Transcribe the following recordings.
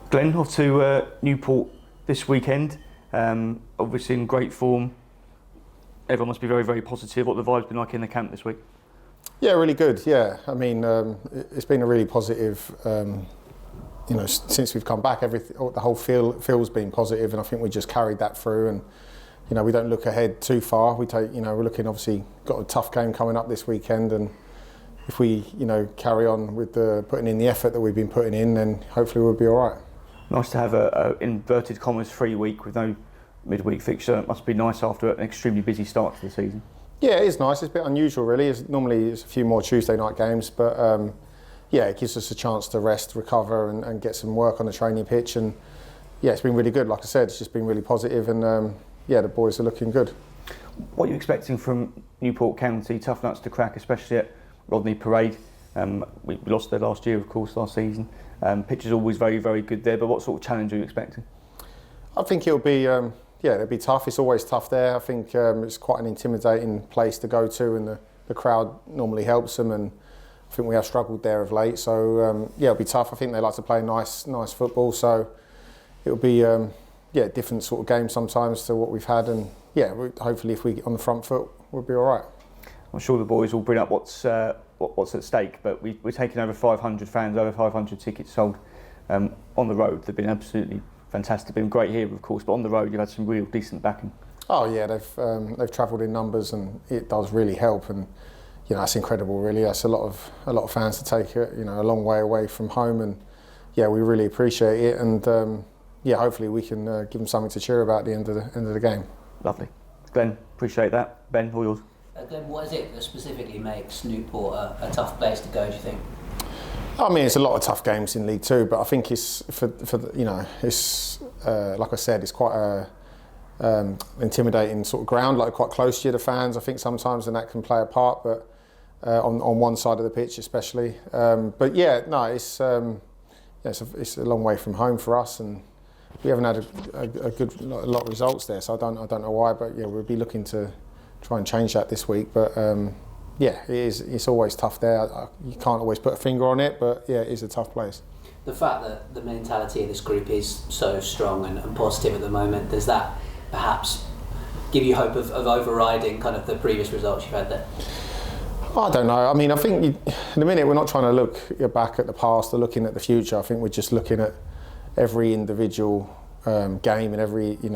Glenn, off to Newport this weekend. Obviously in great form. Everyone must be very, very positive. What the vibe's been like in the camp this week? Yeah, really good. Yeah, I mean, it's been a really positive. Since we've come back, the whole feel's been positive, and I think we just carried that through. And we don't look ahead too far. We're looking, obviously got a tough game coming up this weekend, and if we carry on with putting in the effort that we've been putting in, then hopefully we'll be all right. Nice to have a inverted commas free week with no midweek fixture. It must be nice after an extremely busy start to the season. Yeah, it is nice. It's a bit unusual, really. Normally it's a few more Tuesday night games, but it gives us a chance to rest, recover, and get some work on the training pitch. And yeah, it's been really good. Like I said, it's just been really positive, and the boys are looking good. What are you expecting from Newport County? Tough nuts to crack, especially at Rodney Parade. We lost there last year, of course, last season. Pitch is always very, very good there, but what sort of challenge are you expecting? I think it'll be, it'll be tough. It's always tough there. I think it's quite an intimidating place to go to, and the crowd normally helps them, and I think we have struggled there of late. So it'll be tough. I think they like to play nice football, so it'll be a different sort of game sometimes to what we've had, and hopefully if we on the front foot, we'll be all right. I'm sure the boys will bring up what's at stake, but we're taking over 500 fans, over 500 tickets sold on the road. They've been absolutely fantastic. Been great here, of course, but on the road you've had some real decent backing. Oh yeah, they've travelled in numbers, and it does really help, and that's incredible. Really, that's a lot of fans to take it, a long way away from home, and we really appreciate it, and hopefully we can give them something to cheer about at the end of the game. Lovely, Glenn. Appreciate that. Ben, all yours. Glenn, what is it that specifically makes Newport a tough place to go, do you think? I mean, it's a lot of tough games in League Two, but I think it's it's like I said, it's quite a intimidating sort of ground, like quite close to you, the fans. I think sometimes, and that can play a part, but on one side of the pitch especially. It's a long way from home for us, and we haven't had a lot of results there, so I don't know why, but we'll be looking to try and change that this week. But it's always tough there. You can't always put a finger on it, but it is a tough place. The fact that the mentality of this group is so strong and positive at the moment, does that perhaps give you hope of overriding kind of the previous results you've had there? I don't know. I mean, I think in a minute we're not trying to look back at the past or looking at the future. I think we're just looking at every individual game and every, I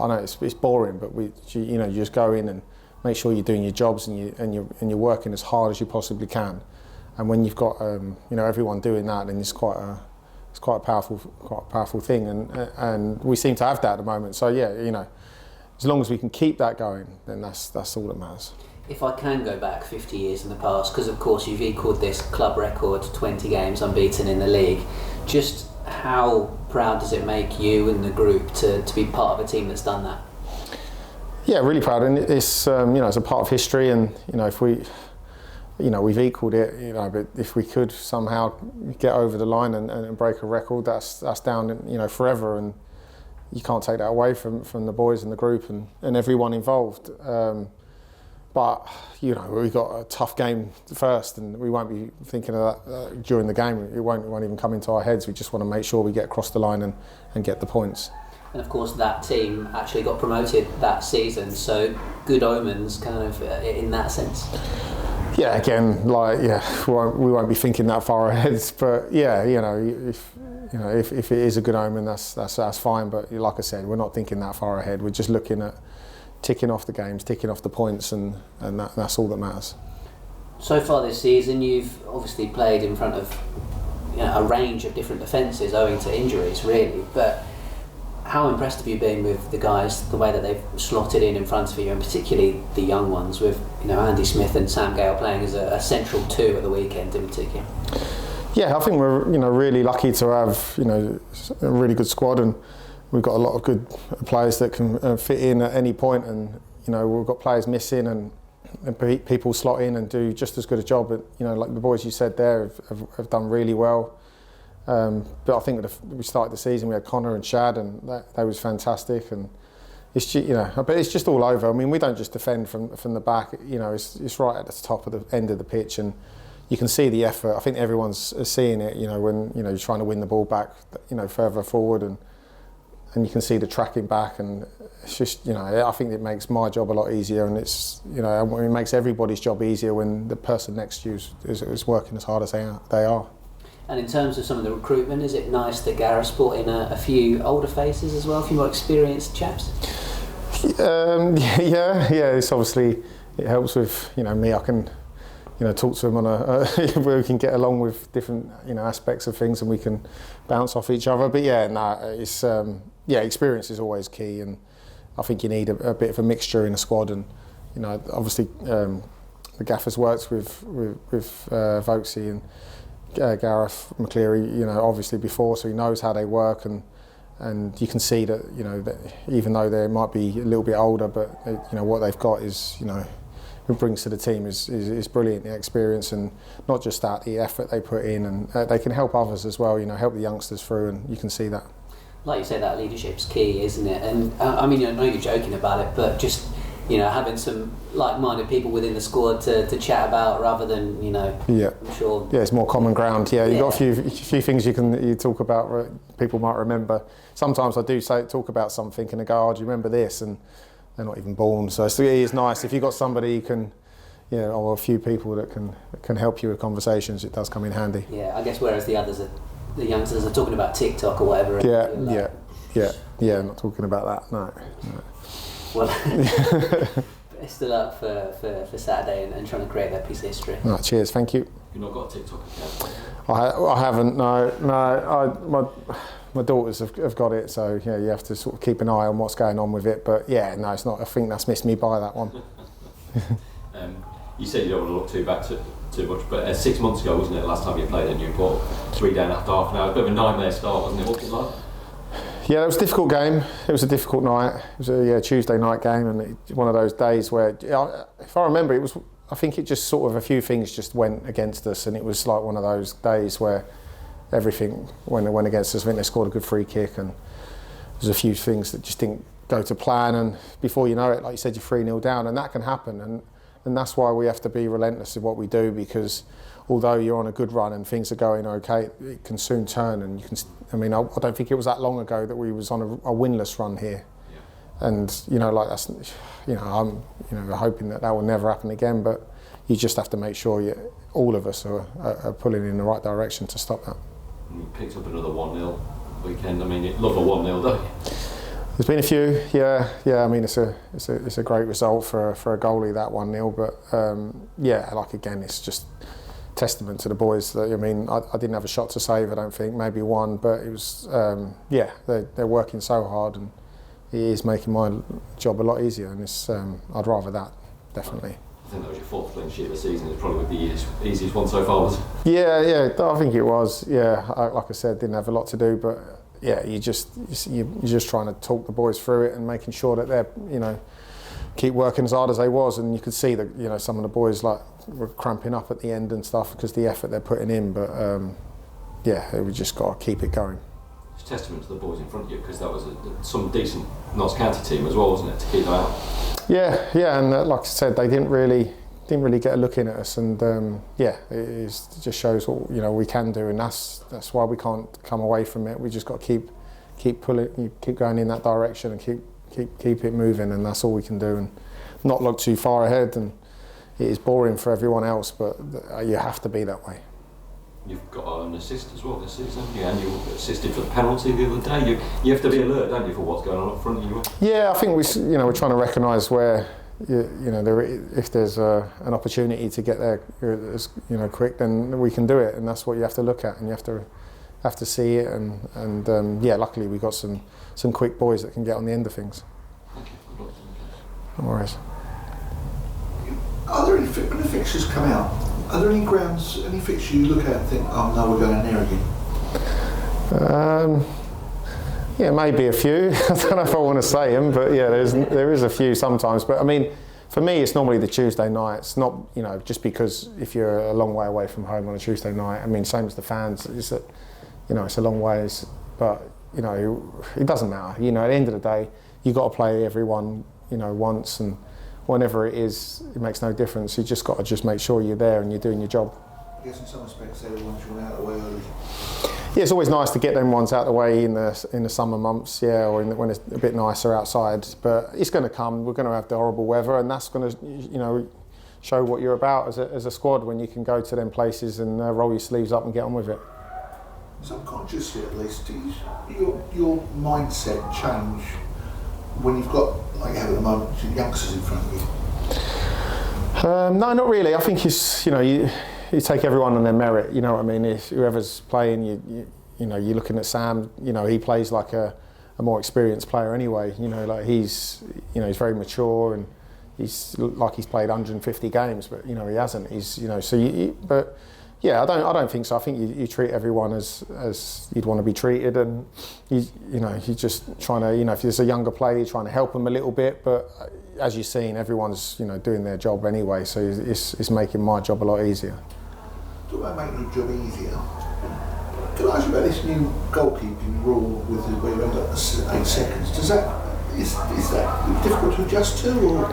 know it's boring, but you just go in and make sure you're doing your jobs and you're working as hard as you possibly can. And when you've got everyone doing that, then it's quite a powerful thing, and we seem to have that at the moment. So as long as we can keep that going, then that's all that matters. If I can go back 50 years in the past, because of course you've equalled this club record, 20 games unbeaten in the league, just how proud does it make you and the group to be part of a team that's done that? Yeah, really proud, and it's it's a part of history, and if we've equalled it, but if we could somehow get over the line and break a record, that's down forever, and you can't take that away from the boys and the group and everyone involved. But we've got a tough game first, and we won't be thinking of that during the game. It won't even come into our heads. We just want to make sure we get across the line and get the points. And of course that team actually got promoted that season, so good omens kind of in that sense. Yeah, again, we won't be thinking that far ahead, but if it is a good omen, that's fine. But like I said, we're not thinking that far ahead. We're just looking at ticking off the games, ticking off the points, and that's all that matters. So far this season, you've obviously played in front of a range of different defences owing to injuries, really. But how impressed have you been with the guys, the way that they've slotted in front of you, and particularly the young ones with Andy Smith and Sam Gale playing as a central two at the weekend in particular? Yeah, I think we're really lucky to have a really good squad, and we've got a lot of good players that can fit in at any point, and we've got players missing and people slot in and do just as good a job. But like the boys you said there have done really well. But I think we started the season, we had Connor and Shad, and that was fantastic. And it's just, but it's just all over. I mean, we don't just defend from the back. It's right at the top of the end of the pitch, and you can see the effort. I think everyone's seeing it, you know, when, you know, you're trying to win the ball back, you know, further forward, and you can see the tracking back, and it's just, you know, I think it makes my job a lot easier, and it's, you know, it makes everybody's job easier when the person next to you is working as hard as they are. And in terms of some of the recruitment, is it nice that Gareth's brought in a few older faces as well, a few more experienced chaps? Yeah, it's obviously, it helps with, you know, me, I can, you know, talk to him on where we can get along with different, you know, aspects of things, and we can bounce off each other. But yeah, it's experience is always key, and I think you need a bit of a mixture in a squad. And, you know, obviously the gaffer's worked with Vokesy and Gareth McCleary, you know, obviously before, so he knows how they work, and you can see that, you know, that even though they might be a little bit older, but you know what they've got is, you know, it brings to the team is brilliant, the experience, and not just that, the effort they put in, and they can help others as well, you know, help the youngsters through, and you can see that. Like you say, that leadership's key, isn't it? And I mean, I know you're joking about it, but just, you know, having some like-minded people within the squad to chat about, rather than, you know, I'm sure. Yeah, it's more common ground. Yeah, you've got a few things you talk about, people might remember. Sometimes I do talk about something and they go, oh, do you remember this? And they're not even born. So it is nice if you've got somebody who can, you know, or a few people that can help you with conversations. It does come in handy. Yeah, I guess whereas the youngsters are talking about TikTok or whatever. Yeah. Not talking about that. No. Well, best of luck for Saturday and trying to create that piece of history. No, cheers, thank you. You've not got a TikTok account? I haven't, no. My daughters have got it, so yeah, you have to sort of keep an eye on what's going on with it. But yeah, no, it's not. I think that's missed me by that one. You said you don't want to look too back too much, but 6 months ago, wasn't it, last time you played at Newport? 3 down after half an hour. A bit of a nightmare start, wasn't it? What was it like? Yeah, it was a difficult game. It was a difficult night. It was a Tuesday night game, and one of those days where, if I remember, I think it just sort of a few things just went against us, and it was like one of those days where everything went against us. I think they scored a good free kick, and there's a few things that just didn't go to plan, and before you know it, like you said, you're 3-0 down, and that can happen, and that's why we have to be relentless in what we do, because although you're on a good run and things are going okay, it can soon turn, and you can. I mean, I don't think it was that long ago that we was on a winless run here, and you know, like that's, you know, I'm hoping that will never happen again. But you just have to make sure all of us are pulling in the right direction to stop that. And you picked up another 1-0 weekend. I mean, you love a 1-0, don't you? There's been a few, yeah. I mean, it's a great result for a goalie, that 1-0. But like again, it's just testament to the boys. That, I mean, I didn't have a shot to save, I don't think, maybe one, but it was, they're working so hard, and it is making my job a lot easier, and it's, I'd rather that, definitely. I think that was your 4th clean sheet of the season. It's probably the easiest one so far, was it? Yeah, I think it was. Yeah, like I said, didn't have a lot to do, but yeah, you're just trying to talk the boys through it and making sure that they're, you know, keep working as hard as they was, and you could see that, you know, some of the boys like were cramping up at the end and stuff because the effort they're putting in. But we just got to keep it going. It's a testament to the boys in front of you, because that was some decent Notts County team as well, wasn't it, to keep them out? Yeah, and like I said, they didn't really get a look in at us, and it just shows what, you know, we can do, and that's why we can't come away from it. We just got to keep pulling, keep going in that direction, and keep it moving, and that's all we can do, and not look too far ahead. And it is boring for everyone else, but you have to be that way. You've got an assist as well this season, and you assisted for the penalty the other day. You have to be alert, don't you, for what's going on up front of you? Yeah, I think we're trying to recognise where if there's an opportunity to get there, quick, then we can do it, and that's what you have to look at, and you have to see it, and luckily we got some quick boys that can get on the end of things. Thank you. Good luck. No worries. Are there any, when the fixtures come out, are there any grounds, any fixture you look at and think, oh no, we're going there again? Yeah, maybe a few. I don't know if I want to say them, but yeah, there is a few sometimes. But I mean, for me, it's normally the Tuesday nights. Not, you know, just because if you're a long way away from home on a Tuesday night. I mean, same as the fans. It's that, you know, it's a long ways, but you know, it doesn't matter. You know, at the end of the day, you got to play everyone, you know, once, and whenever it is, it makes no difference. You just got to make sure you're there and you're doing your job. I guess in some respects they're the ones you want out of the way early. Yeah, it's always nice to get them ones out of the way in the summer months, yeah, or when it's a bit nicer outside. But it's going to come. We're going to have the horrible weather, and that's going to, show what you're about as a squad when you can go to them places and roll your sleeves up and get on with it. Subconsciously, at least, your mindset change when you've got, like you have at the moment, youngsters in front of you? No, not really. I think it's, you take everyone on their merit. You know what I mean? If whoever's playing, you're looking at Sam. He plays like a more experienced player anyway. Like he's very mature and he's played 150 games, but he hasn't. But yeah, I don't think so. I think you treat everyone as you'd want to be treated, and you're just trying to, if there's a younger player, you're trying to help them a little bit. But as you've seen, everyone's doing their job anyway, so it's making my job a lot easier. Talk about making your job easier. Can I ask you about this new goalkeeping rule with where you end up at 8 seconds? Is that difficult to adjust to, or?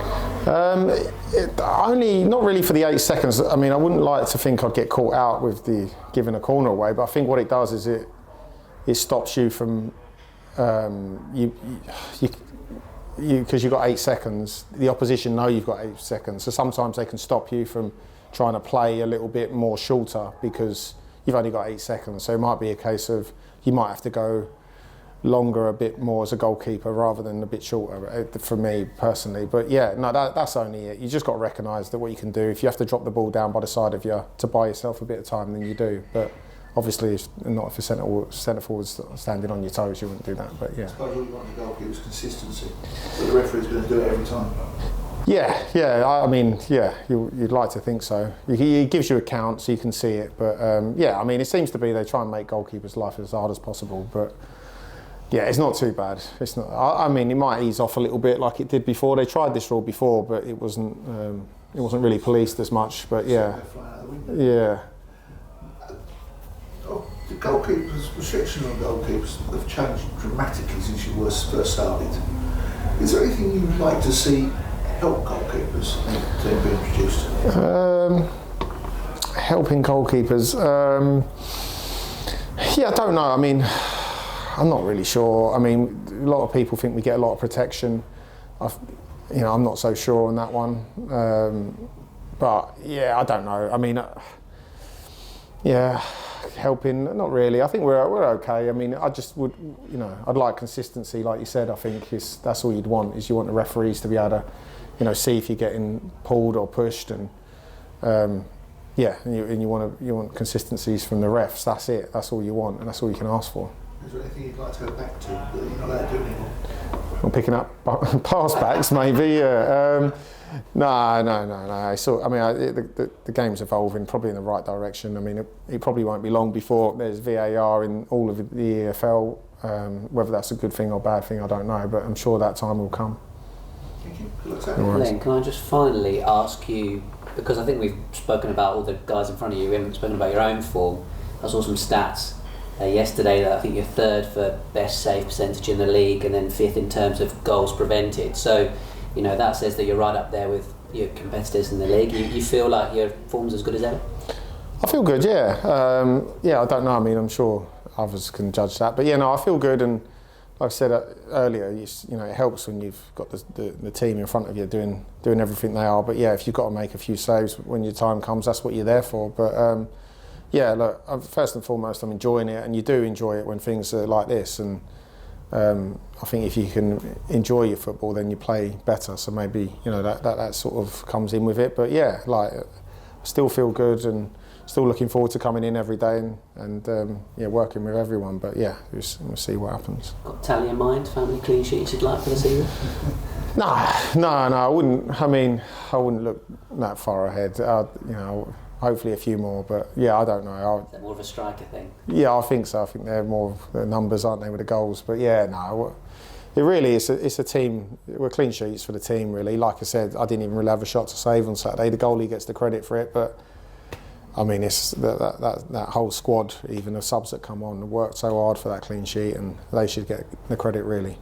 Not really for the 8 seconds. I mean, I wouldn't like to think I'd get caught out with the giving a corner away, but I think what it does is it stops you from because you've got 8 seconds. The opposition know you've got 8 seconds, so sometimes they can stop you from trying to play a little bit more shorter because you've only got 8 seconds. So it might be a case of you might have to go longer a bit more as a goalkeeper rather than a bit shorter for me personally. But yeah, no, that's only it. You just got to recognise that what you can do. If you have to drop the ball down by the side of you to buy yourself a bit of time, then you do. But obviously, not if a centre forward's standing on your toes, you wouldn't do that. But yeah. I suppose all you want in a goalkeeper is consistency. But the referee's going to do it every time. Yeah. I mean, you'd like to think so. It gives you a count so you can see it. But I mean, it seems to be they try and make goalkeepers' life as hard as possible. But yeah, it's not too bad. It's not. I mean, it might ease off a little bit like it did before. They tried this rule before, but it wasn't really policed as much. But yeah. The goalkeepers, restriction on goalkeepers have changed dramatically since you first started. Is there anything you'd like to see help goalkeepers to be introduced? Helping goalkeepers. I don't know. I mean, I'm not really sure. I mean, a lot of people think we get a lot of protection. I'm not so sure on that one. But yeah, I don't know. I mean, helping, not really. I think we're okay. I mean, I just would, I'd like consistency, like you said. I think that's all you'd want, is you want the referees to be able to, see if you're getting pulled or pushed, and you want consistencies from the refs. That's it. That's all you want, and that's all you can ask for. Is there anything you'd like to go back to that you're not allowed to do anymore? I'm picking up pass backs, maybe. Yeah. No. So, I mean, the game's evolving probably in the right direction. I mean, it probably won't be long before there's VAR in all of the EFL. Whether that's a good thing or bad thing, I don't know, but I'm sure that time will come. Thank you. Glenn, can I just finally ask you, because I think we've spoken about all the guys in front of you, we haven't spoken about your own form. I saw some stats yesterday that I think you're third for best save percentage in the league and then fifth in terms of goals prevented. So, that says that you're right up there with your competitors in the league. You feel like your form's as good as ever? I feel good, yeah. I don't know. I mean, I'm sure others can judge that. But I feel good. And like I said earlier, it helps when you've got the team in front of you doing everything they are. But yeah, if you've got to make a few saves when your time comes, that's what you're there for. But look, first and foremost, I'm enjoying it, and you do enjoy it when things are like this. And I think if you can enjoy your football, then you play better. So maybe that sort of comes in with it. But yeah, like still feel good and still looking forward to coming in every day and working with everyone. But yeah, we'll see what happens. Got a tally in mind? How many clean sheets you'd like for the season? No, I wouldn't. I mean, I wouldn't look that far ahead. Hopefully a few more, but yeah, I don't know. Is that more of a striker thing? Yeah, I think so. I think they're more the numbers, aren't they, with the goals? But yeah, no, it really is. It's a team. We're clean sheets for the team, really. Like I said, I didn't even really have a shot to save on Saturday. The goalie gets the credit for it, but I mean, it's that whole squad, even the subs that come on, worked so hard for that clean sheet, and they should get the credit, really.